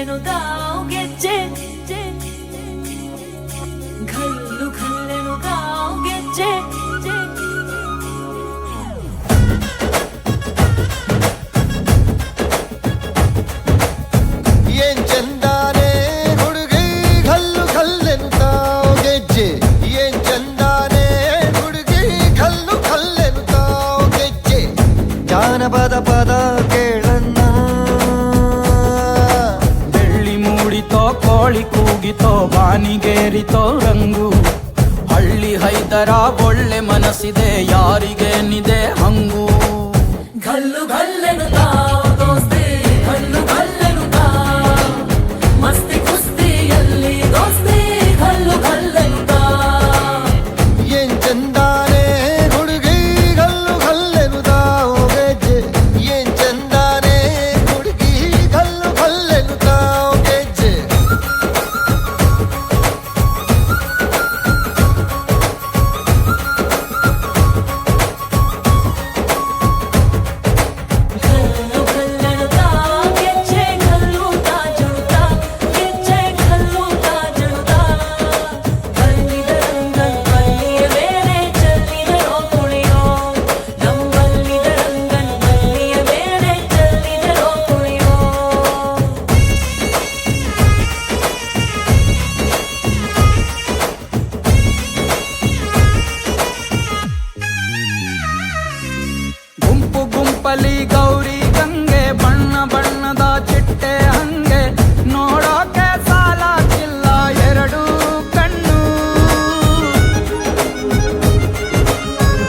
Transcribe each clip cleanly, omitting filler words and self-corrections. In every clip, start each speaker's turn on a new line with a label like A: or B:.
A: ಘಲ್ಲೆನುದಾವ್ ಗೆಜ್ಜೆ ಘಲ್ಲು ಘಲ್ಲೆನುದಾವ್ ಗೆಜ್ಜೆ
B: ಏನ್ ಚಂದಾನೆ ಹುಡುಗಿ ಘಲ್ಲು ಘಲ್ಲೆನುದಾವ್ ಗೆಜ್ಜೆ ಏನ್ ಚಂದಾನೆ ಹುಡುಗಿ ಘಲ್ಲು ಘಲ್ಲೆನುದಾವ್ ಗೆಜ್ಜೆ ಜಾನಪದ ಪದ ಕೇಳನ್ನ
C: ಬೆಳ್ಳಿ ಮೂಡಿತೋ ಕೋಳಿ ಕೂಗಿತೋ ಬಾನಿಗೇರಿತೋ ರಂಗು ಹಳ್ಳಿ ಹೈದರ ಒಳ್ಳೆ ಮನಸ್ಸಿದೆ ಯಾರಿಗೇನಿದೆ ಹಂಗು
A: ಘಲ್ಲು ಘಲ್ಲೆನುದಾವ್ ದೋಸ್ತಿ ಘಲ್ಲು ಘಲ್ಲೆನುದಾವ್ ಮಸ್ತಿ ಕುಸ್ತಿಯಲ್ಲಿ ದೋಸ್ತಿ ಘಲ್ಲು ಘಲ್ಲೆನುದಾವ್
B: ಏನ್ ಚಂದಾನೆ ಹುಡುಗಿ ಘಲ್ಲು ಘಲ್ಲೆನುದಾವ್ ಗೆಜ್ಜೆ ಏನ್ ಚಂದಾನೆ ಹುಡುಗಿ ಘಲ್ಲು ಘಲ್ಲೆನುದಾವ್ ಗೆಜ್ಜೆ
A: ಘಲ್ಲು ಘಲ್ಲೆನುದಾವ್ ಗೆಜ್ಜೆ ಘಲ್ಲು ತಾಜುಡುತ್ತಾ ಗೆಜ್ಜೆ ಘಲ್ಲು ತಾಜುಡುತ್ತಾ ಬಲ್ಲಿದರಂಗನ್ ಬಲ್ಲಿಯ ಮೇಲೆ ಚೆಲ್ಲಿದರೋ ಕುಣಿಯೋ ನಮ್ಮಲ್ಲಿದರಂಗನ್ ಬಲ್ಲಿಯ ಮೇಲೆ ಚೆಲ್ಲಿದರೋ ಕುಣಿಯೋ
C: ಗುಂಪು ಗುಂಪಲಿ ಗೌರಿ ಗಂಗೆ ಬಣ್ಣ ಬಣ್ಣದ ಚಿಟ್ಟೆ ಹಂಗೆ ನೋಡೋಕೆ ಸಾಲಾಗಿಲ್ಲ ಎರಡು ಕಣ್ಣು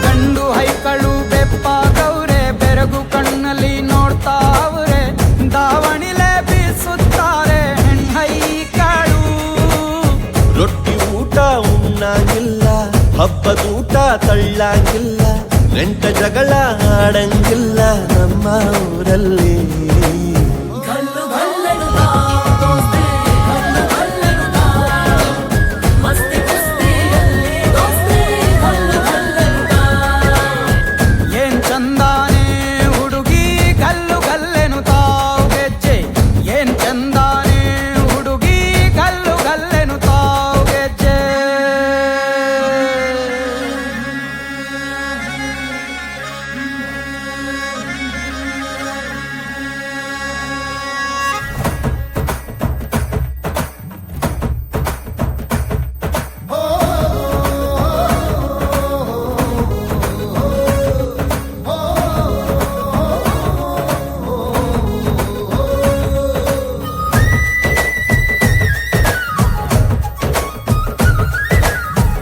C: ಗಂಡು ಹೈಕಳು ಬೆಪ್ಪಾಗವ್ರೆ ಬೆರಗು ಕಣ್ಣಲ್ಲಿ ನೋಡ್ತಾ ಅವ್ರೆ ದಾವಣಿಲೆ ಬೀಸುತ್ತಾರೆ ಹೆಣ್ಣೈಕಳು
B: ರೊಟ್ಟಿ ಊಟ ಉಣ್ಣಂಗಿಲ್ಲ ಹಬ್ಬದೂಟ ತಳ್ಳಂಗಿಲ್ಲ ನೆಂಟ ಜಗಳ ಆಡಂಗಿಲ್ಲ ನಮ್ಮ ಊರಲ್ಲಿ
A: ಘಲ್ಲು ಘಲ್ಲೆನುದಾವ್ ದೋಸ್ತಿ ಘಲ್ಲು ಘಲ್ಲೆನುದಾವ್ ಮಸ್ತಿ ಕುಸ್ತಿಯಲ್ಲಿ ದೋಸ್ತಿ ಘಲ್ಲು ಘಲ್ಲೆನುದಾವ್
C: ಏನ್ ಚಂದಾನೆ ಹುಡುಗಿ ಗಲ್ಲು ಗಲ್ಲೆನು ತಾವ್ ಗೆಜ್ಜೆ ಏನ್ ಚಂದಾನೆ ಹುಡುಗಿ ಗಲ್ಲು ಗಲ್ಲೆನು ತಾವ್ ಗೆಜ್ಜೆ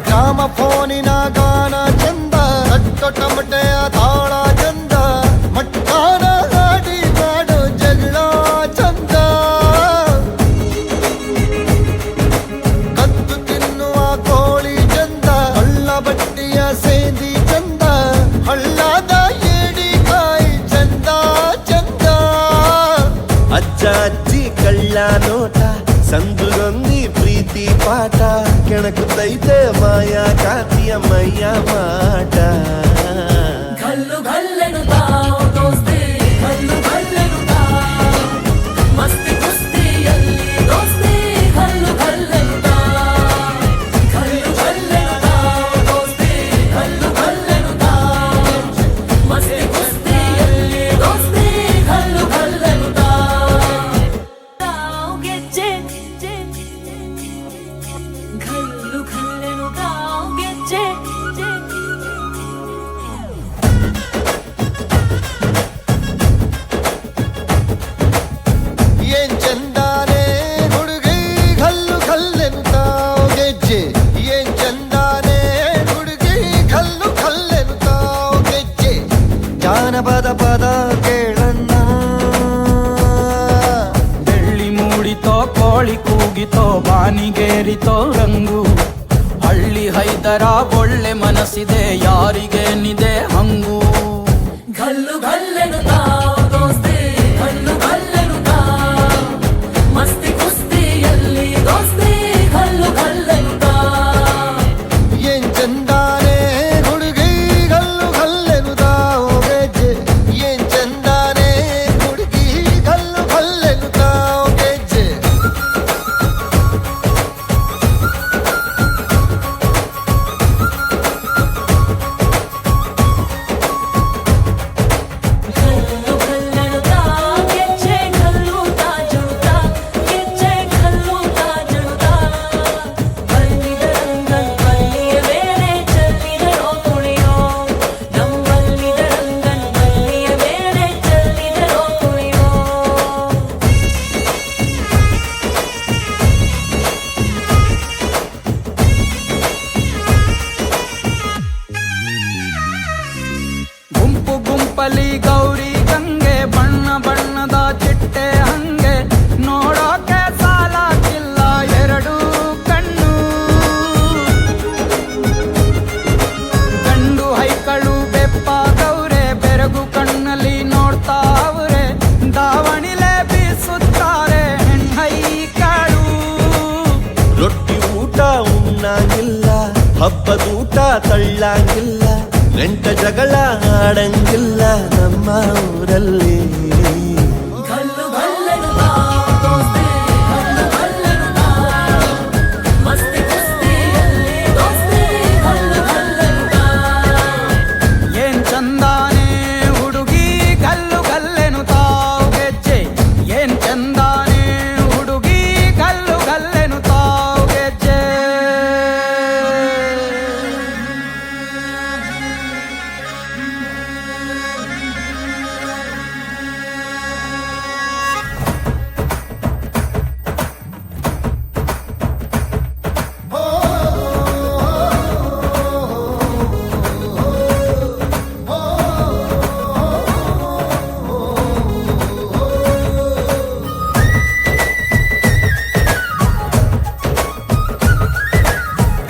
B: ಗ್ರಾಮ ಫೋನಿನ ಗಾನ ಚಂದ ಟಮಟೆಯ ತಾಳ ಚಂದ ಮಟ್ಟಾನ ಹಾಡಿ ಮಾಡೋ ಜಗಳ ಚಂದ ಕದ್ದು ತಿನ್ನುವ ಕೋಳಿ ಚಂದ ಹಳ್ಳ ಬಟ್ಟಿಯ ಸೇಂದಿ ಚಂದ ಹಳ್ಳದ ಏಡಿಕಾಯಿ ಚಂದ ಚಂದ ಅಜ್ಜ ಅಜ್ಜಿ ಕಳ್ಳ ನೋಟ ಸಂದುಗೊಂದಿ ಪ್ರೀತಿ ಪಾಠ ಕೆಣಕುತ್ತೈತೆ ಮಾಯಾ ಕಾತಿಯ ಮೈಯ ಮಾಟ
A: ಘಲ್ಲು ಘಲ್ಲೆನುದಾವ್ ದೋಸ್ತಿ ಘಲ್ಲು ಘಲ್ಲೆನುದಾವ್ ಮಸ್ತಿ ಕುಸ್ತಿಯಲ್ಲಿ ದೋಸ್ತಿ ಘಲ್ಲು ಘಲ್ಲೆನುದಾವ್ ಘಲ್ಲು ಘಲ್ಲೆನುದಾವ್ ದೋಸ್ತಿ ಘಲ್ಲು ಘಲ್ಲೆನುದಾವ್ ಮಸ್ತಿ ಕುಸ್ತಿಯಲ್ಲಿ ದೋಸ್ತಿ ಘಲ್ಲು ಘಲ್ಲೆನುದಾವ್ ಗೆಜ್ಜೆ ಘಲ್ಲು ಘಲ್ಲೆನುದಾವ್ ಗೆಜ್ಜೆ
B: ಏನ್ ಚಂದಾನೆ ಹುಡುಗಿ ಘಲ್ಲು ಘಲ್ಲೆನುದಾವ್ ಗೆಜ್ಜೆ ಏನ್ ಚಂದಾನೆ ಹುಡುಗಿ ಘಲ್ಲು ಘಲ್ಲೆನುದಾವ್ ಗೆಜ್ಜೆ ಜಾನಪದ ಪದ ಕೇಳನ್ನ
C: ಬೆಳ್ಳಿ ಮೂಡಿತೋ ಕೋಳಿ ಕೂಗಿತೋ ಬಾನಿಗೇರಿತೋ ರಂಗು ಹಳ್ಳಿ ಹೈದರ ಒಳ್ಳೆ ಮನಸ್ಸಿದೆ ಯಾರಿಗೇನಿದೆ ಹಂಗು
A: ಘಲ್ಲು ಘಲ್ಲೆನುದಾವ್ ದೋಸ್ತಿ ಘಲ್ಲು ಘಲ್ಲೆನುದಾವ್ ಮಸ್ತಿ ಕುಸ್ತಿಯಲ್ಲಿ ದೋಸ್ತಿ ಘಲ್ಲು ಘಲ್ಲೆನುದಾವ್
B: ಏನ್ ಚಂದಾನೆ ಹುಡುಗಿ ಘಲ್ಲು ಘಲ್ಲೆನುದಾವ್ ಗೆಜ್ಜೆ ಏನ್ ಚಂದಾನೆ ಹುಡುಗಿ ಘಲ್ಲು ಘಲ್ಲೆನುದಾವ್ ಗೆಜ್ಜೆ
D: ಹಬ್ಬದೂಟ ತಳ್ಳಂಗಿಲ್ಲ, ಗಂಟ ಜಗಳ ಆಡಂಗಿಲ್ಲ ನಮ್ಮ ಊರಲ್ಲಿ.
A: ಗಲ್ಲು ಗಲ್ಲೆನುತ್ತಾ ದೋಸ್ತಿ ಗಲ್ಲು ಗಲ್ಲೆನುತ್ತಾ ಮಸ್ತಿ ಕುಸ್ತಿಯಲ್ಲಿ ದೋಸ್ತಿ ಗಲ್ಲು ಗಲ್ಲೆನುತ್ತಾ
C: ಏನ್ ಚಂದಾನೆ ಹುಡುಗಿ ಗಲ್ಲು ಗಲ್ಲೆನು ತಾವು ಗೆಜ್ಜೆ, ಏನ್ ಚಂದಾನೆ ಹುಡುಗಿ ಗಲ್ಲು ಗಲ್ಲೆನು ತಾವು ಗೆಜ್ಜೆ.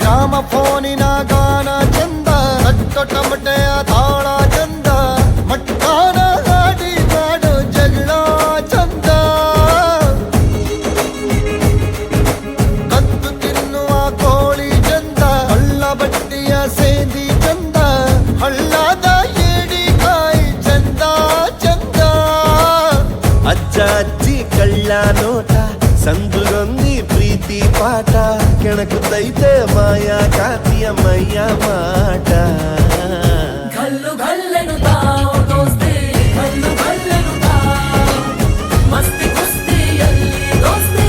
B: ಗ್ರಾಮ ಫೋನಿನ ಗಾನ ಚಂದ, ಕಟ್ಟು ಟಮಟೆಯ ತಾಳ ಚಂದ, ಮಟ್ಟಾನ ಗಾಡಿ ಮಾಡೋ ಜಗಳ ಚಂದ, ಕತ್ತು ತಿನ್ನುವ ಕೋಳಿ ಚಂದ, ಹಳ್ಳ ಬಟ್ಟಿಯ ಸೇದಿ ಚಂದ, ಹಳ್ಳದ ಏಡಿಕಾಯಿ ಚಂದ ಚಂದ.
D: ಅಜ್ಜ ಅಜ್ಜಿ ಕಳ್ಳ ನೋಟ, ಸಂದುಗೊಂದಿ ಪ್ರೀತಿ ಪಾಠ, ಕೆಣಕುತ್ತೈತೆ ಮಾಯಾ ಕಾತಿಯ ಮೈಯ ಮಾಟ.
A: ಗಲ್ಲು ಗಲ್ಲೆ